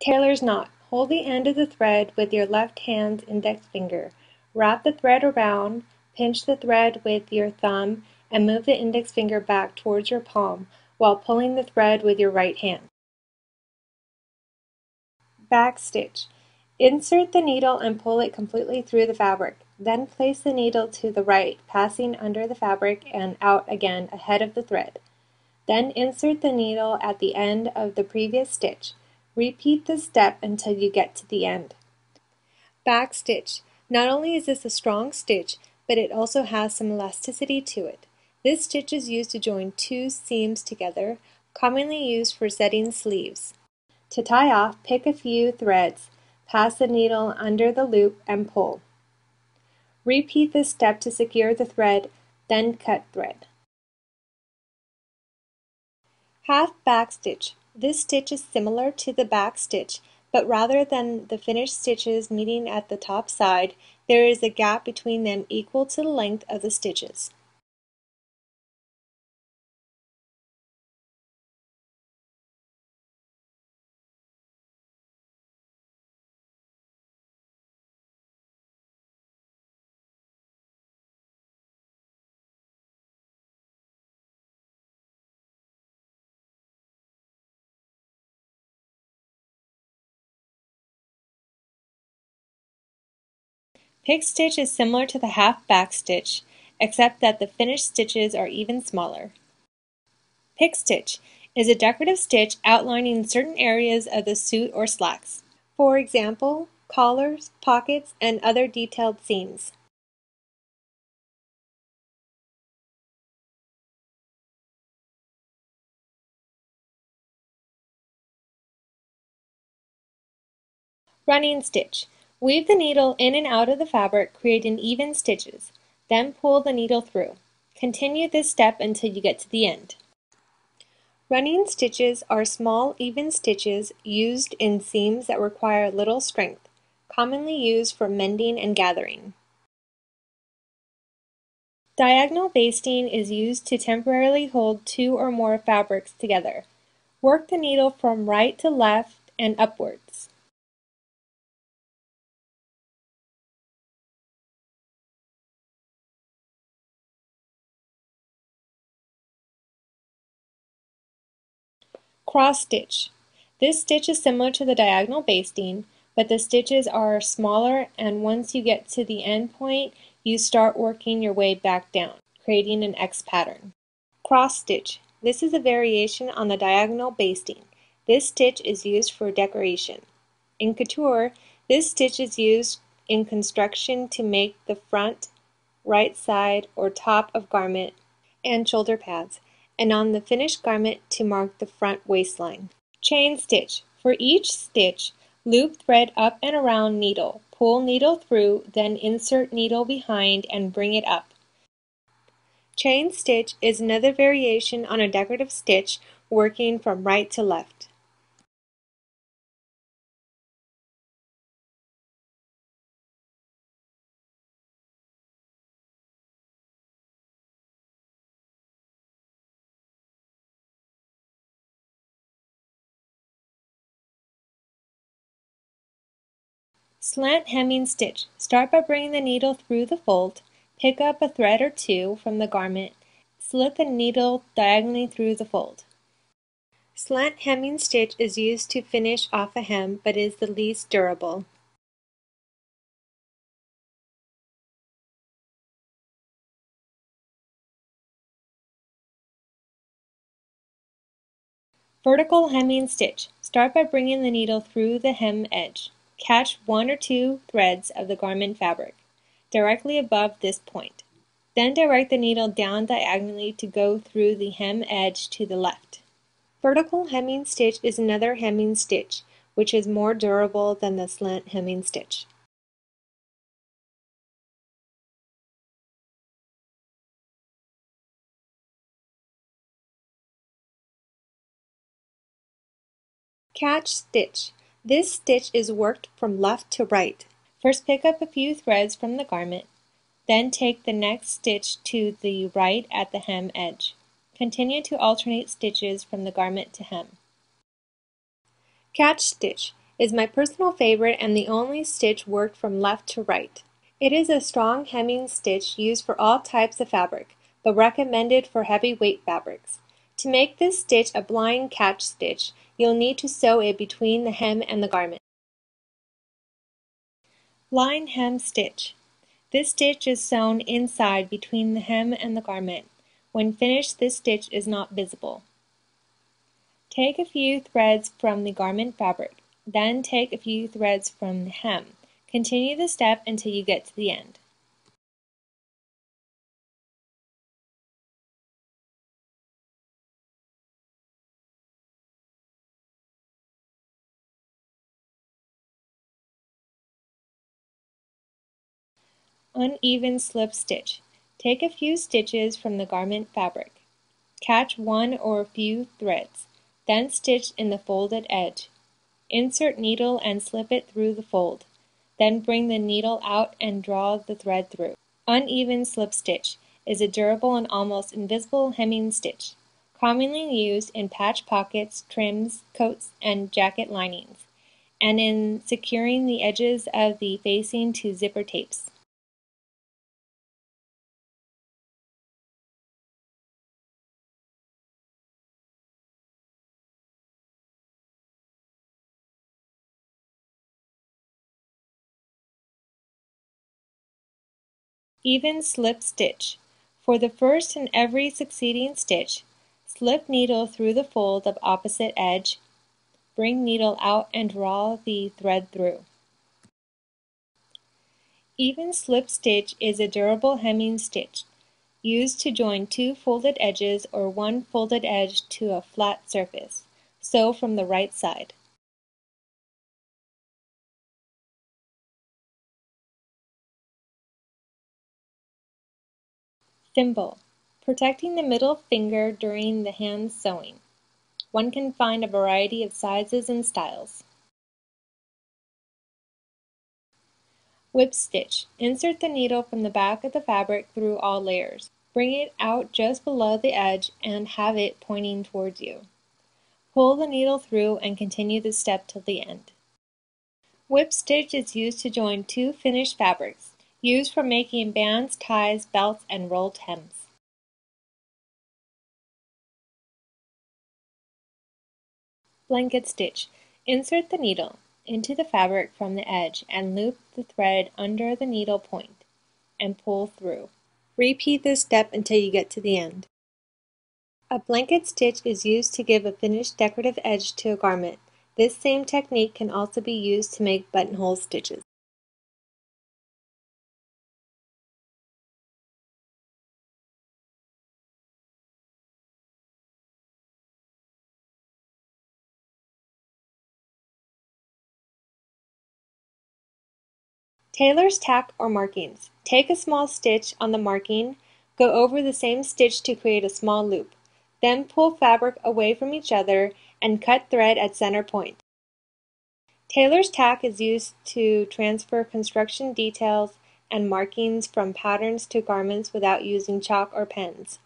Tailor's knot. Hold the end of the thread with your left hand's index finger. Wrap the thread around, pinch the thread with your thumb, and move the index finger back towards your palm while pulling the thread with your right hand. Back stitch. Insert the needle and pull it completely through the fabric. Then place the needle to the right, passing under the fabric and out again ahead of the thread. Then insert the needle at the end of the previous stitch. Repeat this step until you get to the end. Back stitch. Not only is this a strong stitch, but it also has some elasticity to it. This stitch is used to join two seams together, commonly used for setting sleeves. To tie off, pick a few threads, pass the needle under the loop and pull. Repeat this step to secure the thread, then cut thread. Half back stitch. This stitch is similar to the back stitch, but rather than the finished stitches meeting at the top side, there is a gap between them equal to the length of the stitches. Pig stitch is similar to the half back stitch, except that the finished stitches are even smaller. Pig stitch is a decorative stitch outlining certain areas of the suit or slacks. For example, collars, pockets, and other detailed seams. Running stitch. Weave the needle in and out of the fabric, creating even stitches. Then pull the needle through. Continue this step until you get to the end. Running stitches are small, even stitches used in seams that require little strength, commonly used for mending and gathering. Diagonal basting is used to temporarily hold two or more fabrics together. Work the needle from right to left and upwards. Cross stitch. This stitch is similar to the diagonal basting, but the stitches are smaller, and once you get to the end point, you start working your way back down, creating an X pattern. Cross stitch. This is a variation on the diagonal basting. This stitch is used for decoration. In couture, this stitch is used in construction to make the front, right side, or top of garment and shoulder pads, and on the finished garment to mark the front waistline. Chain stitch. For each stitch, loop thread up and around needle. Pull needle through, then insert needle behind and bring it up. Chain stitch is another variation on a decorative stitch working from right to left. Slant hemming stitch. Start by bringing the needle through the fold, pick up a thread or two from the garment, slip the needle diagonally through the fold. Slant hemming stitch is used to finish off a hem, but is the least durable. Vertical hemming stitch. Start by bringing the needle through the hem edge. Catch one or two threads of the garment fabric directly above this point. Then direct the needle down diagonally to go through the hem edge to the left. Vertical hemming stitch is another hemming stitch, which is more durable than the slant hemming stitch. Catch stitch. This stitch is worked from left to right. First pick up a few threads from the garment, then take the next stitch to the right at the hem edge. Continue to alternate stitches from the garment to hem. Catch stitch is my personal favorite and the only stitch worked from left to right. It is a strong hemming stitch used for all types of fabric, but recommended for heavyweight fabrics. To make this stitch a blind catch stitch, you'll need to sew it between the hem and the garment. Blind hem stitch. This stitch is sewn inside between the hem and the garment. When finished, this stitch is not visible. Take a few threads from the garment fabric, then take a few threads from the hem. Continue the step until you get to the end. Uneven slip stitch. Take a few stitches from the garment fabric. Catch one or a few threads, then stitch in the folded edge. Insert needle and slip it through the fold. Then bring the needle out and draw the thread through. Uneven slip stitch is a durable and almost invisible hemming stitch, commonly used in patch pockets, trims, coats, and jacket linings, and in securing the edges of the facing to zipper tapes. Even slip stitch. For the first and every succeeding stitch, slip needle through the fold of opposite edge, bring needle out and draw the thread through. Even slip stitch is a durable hemming stitch, used to join two folded edges or one folded edge to a flat surface. Sew from the right side. Thimble. Protecting the middle finger during the hand sewing. One can find a variety of sizes and styles. Whip stitch. Insert the needle from the back of the fabric through all layers. Bring it out just below the edge and have it pointing towards you. Pull the needle through and continue the step till the end. Whip stitch is used to join two finished fabrics, used for making bands, ties, belts, and rolled hems. Blanket stitch. Insert the needle into the fabric from the edge and loop the thread under the needle point and pull through. Repeat this step until you get to the end. A blanket stitch is used to give a finished decorative edge to a garment. This same technique can also be used to make buttonhole stitches. Tailor's tack or markings. Take a small stitch on the marking, go over the same stitch to create a small loop. Then pull fabric away from each other and cut thread at center point. Tailor's tack is used to transfer construction details and markings from patterns to garments without using chalk or pens.